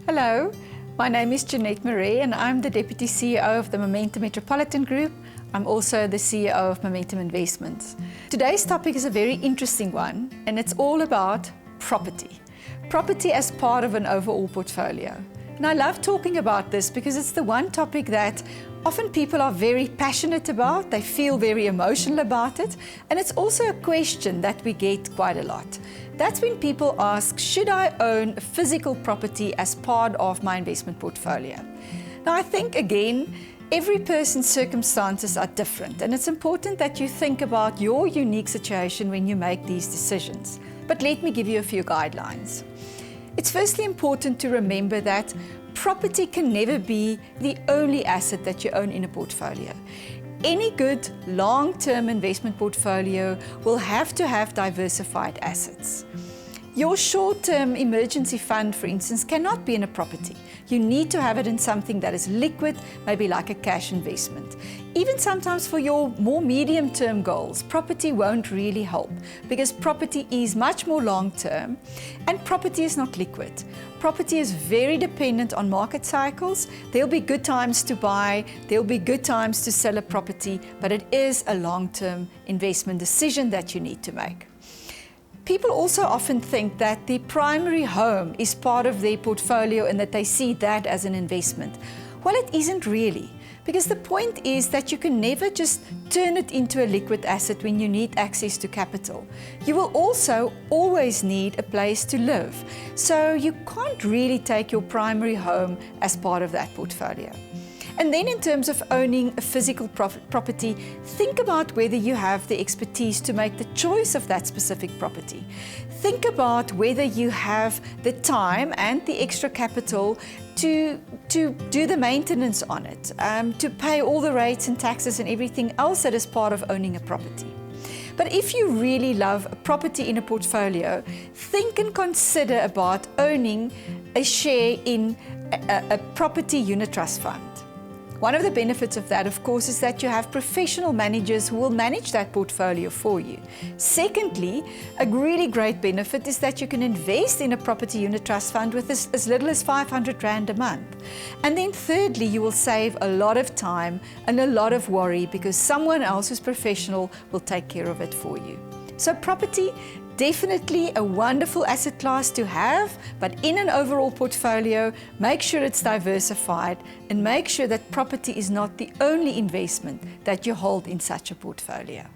Hello, my name is Jeanette Marais and I'm the Deputy CEO of the Momentum Metropolitan Group. I'm also the CEO of Momentum Investments. Today's topic is a very interesting one and it's all about property. Property as part of an overall portfolio. And I love talking about this because it's the one topic that often people are very passionate about, they feel very emotional about it, and it's also a question that we get quite a lot. That's when people ask, should I own a physical property as part of my investment portfolio? Now I think again, every person's circumstances are different and it's important that you think about your unique situation when you make these decisions. But let me give you a few guidelines. It's firstly important to remember that property can never be the only asset that you own in a portfolio. Any good long-term investment portfolio will have to have diversified assets. Your short-term emergency fund, for instance, cannot be in a property. You need to have it in something that is liquid, maybe like a cash investment. Even sometimes for your more medium-term goals, property won't really help because property is much more long-term and property is not liquid. Property is very dependent on market cycles. There'll be good times to buy, there'll be good times to sell a property, but it is a long-term investment decision that you need to make. People also often think that the primary home is part of their portfolio and that they see that as an investment. Well, it isn't really, because the point is that you can never just turn it into a liquid asset when you need access to capital. You will also always need a place to live, so you can't really take your primary home as part of that portfolio. And then in terms of owning a physical property, think about whether you have the expertise to make the choice of that specific property. Think about whether you have the time and the extra capital to do the maintenance on it, to pay all the rates and taxes and everything else that is part of owning a property. But if you really love a property in a portfolio, think and consider about owning a share in a property unit trust fund. One of the benefits of that, of course, is that you have professional managers who will manage that portfolio for you. Secondly, a really great benefit is that you can invest in a property unit trust fund with as little as 500 Rand a month. And then thirdly, you will save a lot of time and a lot of worry because someone else who's professional will take care of it for you. So property, definitely a wonderful asset class to have, but in an overall portfolio, make sure it's diversified and make sure that property is not the only investment that you hold in such a portfolio.